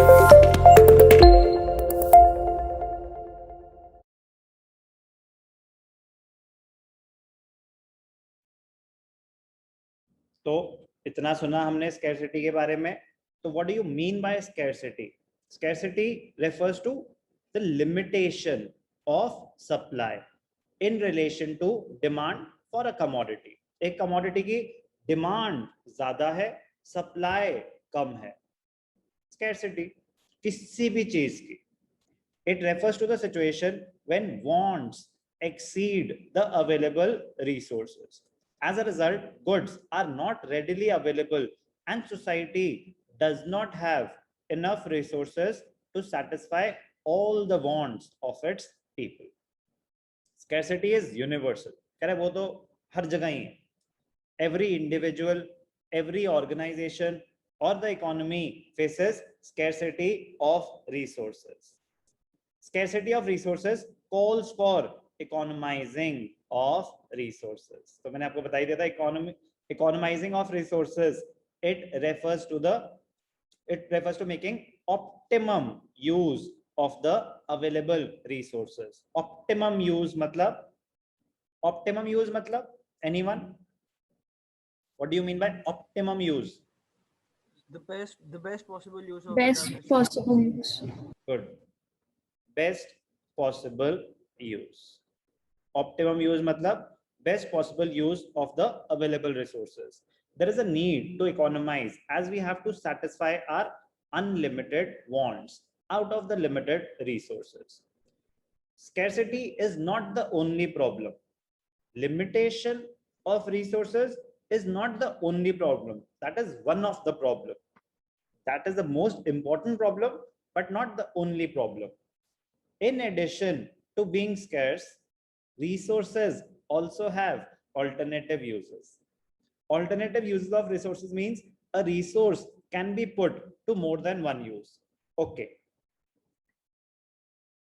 तो इतना सुना हमने स्कैरसिटी के बारे में. तो what do you mean by scarcity? Scarcity refers to the limitation of supply in relation to demand for a commodity. एक कमोडिटी की डिमांड ज्यादा है, सप्लाई कम है. स्कैरसिटी किसी भी चीज की. It refers to the situation when wants exceed the available resources. As a result, goods are not readily available and society does not have enough resources to satisfy all the wants of its people. Scarcity is universal. कह रहे वो तो हर जगह ही है. Every individual, every organization or the economy faces scarcity of resources. Scarcity of resources calls for economizing of resources. तो मैंने आपको बता ही दिया था economizing of resources. It refers to making optimum use of the available resources. Optimum use मतलब anyone? What do you mean by optimum use? The best possible use of Best possible use. Good. Best possible use. Optimum use matlab best possible use of the available resources. There is a need to economize as we have to satisfy our unlimited wants out of the limited resources. Scarcity is not the only problem. Limitation of resources is not the only problem. That is one of the problem. That is the most important problem, but not the only problem. In addition to being scarce, resources also have alternative uses. Alternative uses of resources means a resource can be put to more than one use. Okay.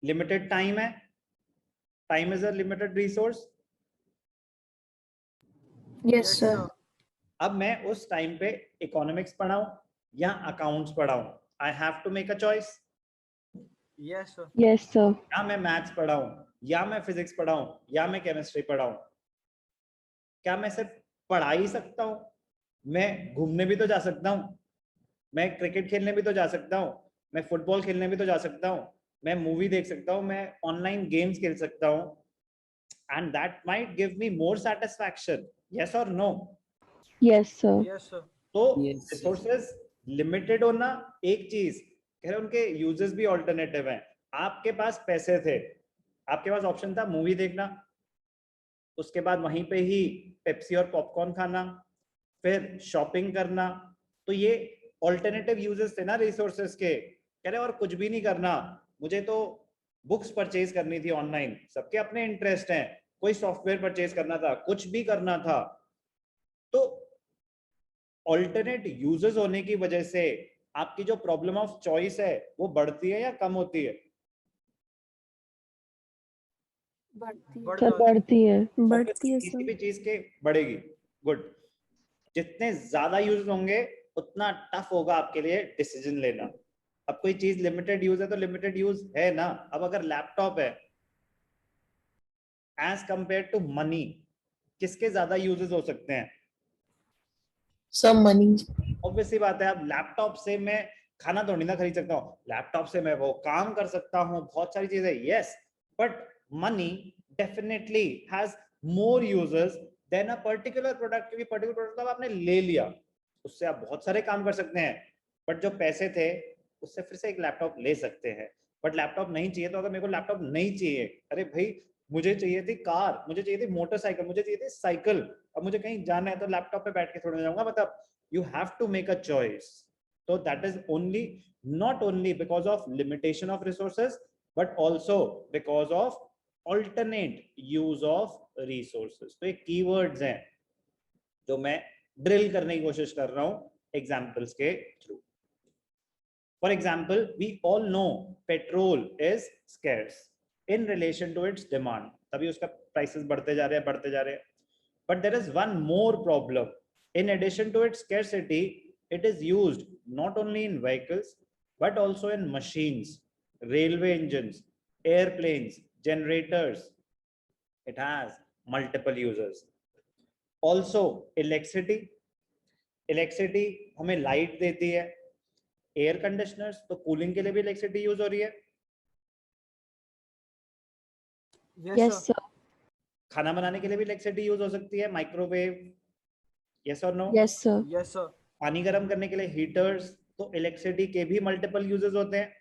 Limited time hai. Time is a limited resource. Yes, sir. अब मैं उस time पे economics पढ़ाऊं या accounts पढ़ाऊं. I have to make a choice. Yes, sir. Yes, sir. या मैं maths पढ़ाऊं या मैं physics पढ़ाऊं या मैं केमिस्ट्री पढ़ाऊं. क्या मैं सिर्फ पढ़ा ही सकता हूं? मैं घूमने भी तो जा सकता हूं, मैं क्रिकेट खेलने भी तो जा सकता हूं, मैं फुटबॉल खेलने भी तो जा सकता हूं, मैं मूवी देख सकता हूं, मैं ऑनलाइन गेम्स खेल सकता हूं. And that might give me more satisfaction. Yes और no? Yes, sir. Yes, sir. तो रिसोर्सेज लिमिटेड होना एक चीज, कह रहे उनके यूजेस भी ऑल्टरनेटिव हैं. आपके पास पैसे थे, आपके पास ऑप्शन था मूवी देखना, उसके बाद वहीं पे ही पेप्सी और पॉपकॉर्न खाना, फिर शॉपिंग करना. तो ये ऑल्टरनेटिव यूजेस थे ना रिसोर्सेज के. कह रहे और कुछ भी नहीं करना, मुझे तो बुक्स परचेज करनी थी ऑनलाइन, सबके अपने इंटरेस्ट हैं, कोई सॉफ्टवेयर परचेज करना था, कुछ भी करना था. तो ऑल्टरनेट यूजेस होने की वजह से आपकी जो प्रॉब्लम ऑफ चॉइस है वो बढ़ती है या कम होती है? बढ़ती है. किसी भी चीज के बढ़ेगी. गुड. जितने ज्यादा यूज होंगे उतना टफ होगा आपके लिए डिसीजन लेना. अब कोई चीज लिमिटेड यूज है तो लिमिटेड यूज है ना. अब अगर लैपटॉप है एज कंपेयर टू मनी, किसके ज्यादा यूजेस हो सकते हैं? Some money. ऑब्वियसली बात है. अब लैपटॉप से मैं खाना थोड़ी ना खरीद सकता हूँ, लैपटॉप से मैं वो काम कर सकता हूँ, बहुत सारी चीजें. Yes, but money definitely has more users than a particular product. क्योंकि पर्टिकुलर प्रोडक्ट आपने ले लिया, उससे आप बहुत सारे काम कर सकते हैं. बट जो पैसे थे उससे फिर से एक लैपटॉप ले सकते हैं. बट लैपटॉप नहीं चाहिए तो अगर मेरे को लैपटॉप नहीं चाहिए, अरे भाई मुझे चाहिए थी कार, मुझे चाहिए थी मोटरसाइकिल, मुझे चाहिए थी साइकिल, अब मुझे कहीं जाना है तो लैपटॉप पे बैठ के थोड़ा जाऊंगा. मतलब you have to make a choice. So that is not only because of limitation of resources, but also because of alternate use of resources. तो ये keywords हैं जो मैं ड्रिल करने की कोशिश कर रहा हूं एग्जाम्पल्स के through. For example, we all know petrol is scarce in relation to its demand. तभी उसका prices बढ़ते जा रहे हैं. But there is one more problem. In addition to its scarcity, it is used not only in vehicles, but also in machines, railway engines, airplanes, generators. It has multiple uses. Also electricity हमें light देती है, air conditioners तो cooling के लिए भी electricity use हो रही है, Yes, sir. खाना बनाने के लिए भी इलेक्ट्रिसिटी यूज हो सकती है, माइक्रोवेव, यस और no? Yes, sir. Yes, sir. पानी गर्म करने के लिए हीटर्स, तो इलेक्ट्रिसिटी के भी मल्टीपल यूजेस होते हैं.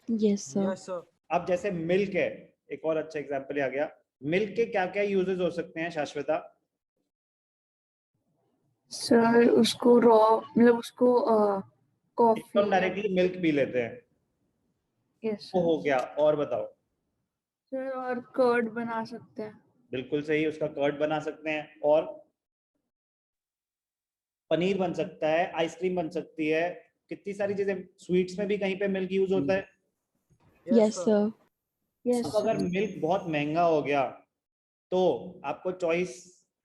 Yes, sir. Yes, sir. अब जैसे मिल्क है, एक और अच्छा एग्जांपल आ गया, मिल्क के क्या क्या यूजेस हो सकते हैं शाश्वता? सर उसको रॉ मतलब उसको कॉफी हम डायरेक्टली मिल्क पी लेते हैं, यस वो हो गया. और बताओ? सर और कर्ड बना सकते हैं. बिल्कुल सही, उसका कर्ड बना सकते हैं, और पनीर बन सकता है, आइसक्रीम बन सकती है, कितनी सारी चीजें, स्वीट्स में भी कहीं पे मिल्क यूज होता है. Yes sir. यस अब अगर मिल्क बहुत महंगा हो गया तो आपको चॉइस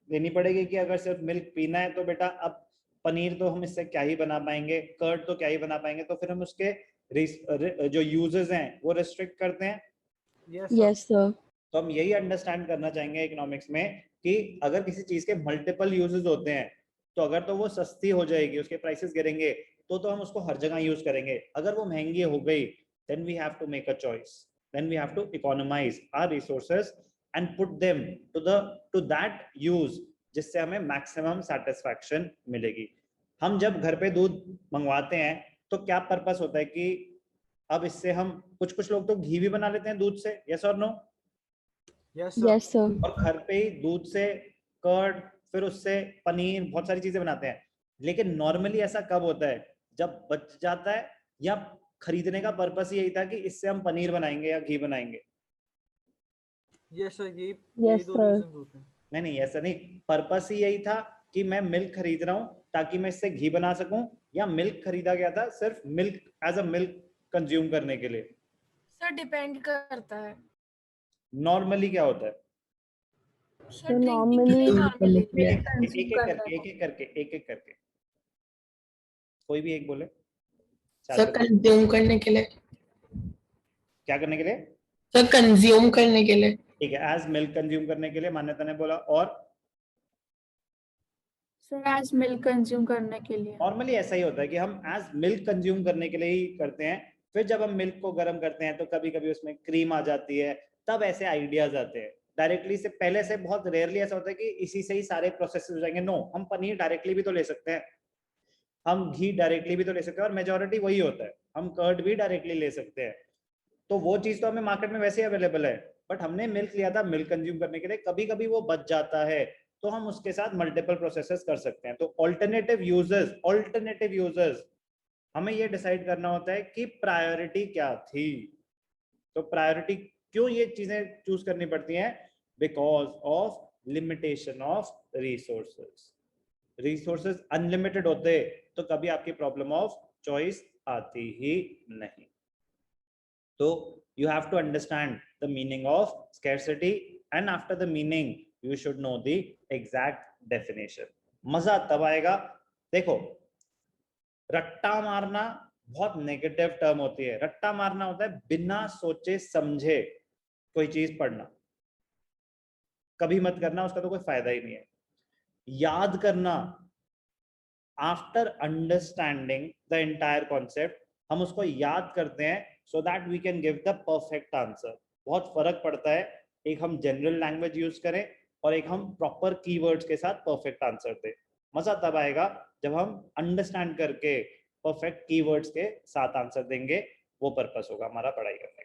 देनी पड़ेगी कि अगर सिर्फ मिल्क पीना है तो बेटा अब पनीर तो हम इससे क्या ही बना पाएंगे, कर्ड तो क्या ही बना पाएंगे, तो फिर हम उसके जो यूजेस हैं वो रिस्ट्रिक्ट करते हैं. Yes sir. तो हम यही अंडरस्टैंड करना चाहेंगे इकोनॉमिक्स में कि अगर किसी चीज के मल्टीपल यूजेस होते हैं तो अगर तो वो सस्ती हो जाएगी, उसके प्राइसेस गिरेंगे, तो हम उसको हर जगह यूज करेंगे. अगर वो महंगी हो गई then we have to make a choice, then we have to economize our resources and put them to that use जिससे हमें मैक्सिमम सेटिस्फैक्शन मिलेगी. हम जब घर पे दूध मंगवाते हैं तो क्या पर्पस होता है कि अब इससे हम कुछ लोग तो घी भी बना लेते हैं दूध से, यस और no? Yes, sir. Yes sir. और घर पे ही दूध से कर्ड, फिर उससे पनीर, बहुत सारी चीजें बनाते हैं. लेकिन नॉर्मली ऐसा कब होता है? जब बच जाता है, या खरीदने का पर्पस यही था कि इससे हम पनीर बनाएंगे या घी बनाएंगे. Yes, sir. यही Yes, दो sir. reasons होते हैं. नहीं, ऐसा नहीं, पर्पस ही यही था कि मैं मिल्क खरीद रहा हूं ताकि मैं इससे घी बना सकूं, या मिल्क खरीदा गया था सिर्फ milk as a milk consume करने के लिए? सर डिपेंड करता है. नॉर्मली क्या होता है? सर ड्रिंकिंग के लिए नॉर्मली एक एक करके कोई भी एक बोले. सर कंज्यूम करने के लिए. क्या करने के लिए? सर कंज्यूम करने के लिए. ठीक है, एज मिल्क कंज्यूम करने के लिए मान्यता ने बोला. और सर एज मिल्क कंज्यूम करने के लिए. नॉर्मली ऐसा ही होता है कि हम एज मिल्क कंज्यूम करने के लिए ही करते हैं. फिर जब हम मिल्क को गर्म करते हैं तो कभी कभी उसमें क्रीम आ जाती है, तब ऐसे आइडियाज आते हैं. डायरेक्टली से पहले से बहुत रेयरली ऐसा होता है कि इसी से ही सारे प्रोसेस हो जाएंगे. नो, हम पनीर डायरेक्टली भी तो ले सकते हैं, हम घी डायरेक्टली भी तो ले सकते हैं, और मेजोरिटी वही होता है, हम कर्ड भी डायरेक्टली ले सकते हैं. तो वो चीज तो हमें मार्केट में वैसे ही अवेलेबल है, बट हमने मिल्क लिया था मिल्क कंज्यूम करने के लिए, कभी कभी वो बच जाता है तो हम उसके साथ मल्टीपल प्रोसेसेस कर सकते हैं. तो ऑल्टरनेटिव यूजर्स हमें ये डिसाइड करना होता है कि प्रायोरिटी क्या थी. तो प्रायोरिटी क्यों ये चीजें चूज करनी पड़ती हैं? Because of limitation of resources unlimited होते तो कभी आपकी प्रॉब्लम ऑफ चॉइस आती ही नहीं. तो you have to understand the meaning of scarcity, and after the meaning you should know the exact definition. मजा तब आएगा. देखो, रट्टा मारना बहुत नेगेटिव टर्म होती है. रट्टा मारना होता है बिना सोचे समझे कोई चीज पढ़ना. कभी मत करना, उसका तो कोई फायदा ही नहीं है. याद करना, after understanding the entire concept हम उसको याद करते हैं so that we can give the perfect answer. बहुत फर्क पड़ता है एक हम जनरल लैंग्वेज यूज करें और एक हम प्रॉपर कीवर्ड्स के साथ परफेक्ट आंसर दें. मजा तब आएगा जब हम अंडरस्टैंड करके परफेक्ट कीवर्ड्स के साथ आंसर देंगे. वो पर्पस होगा हमारा पढ़ाई करने.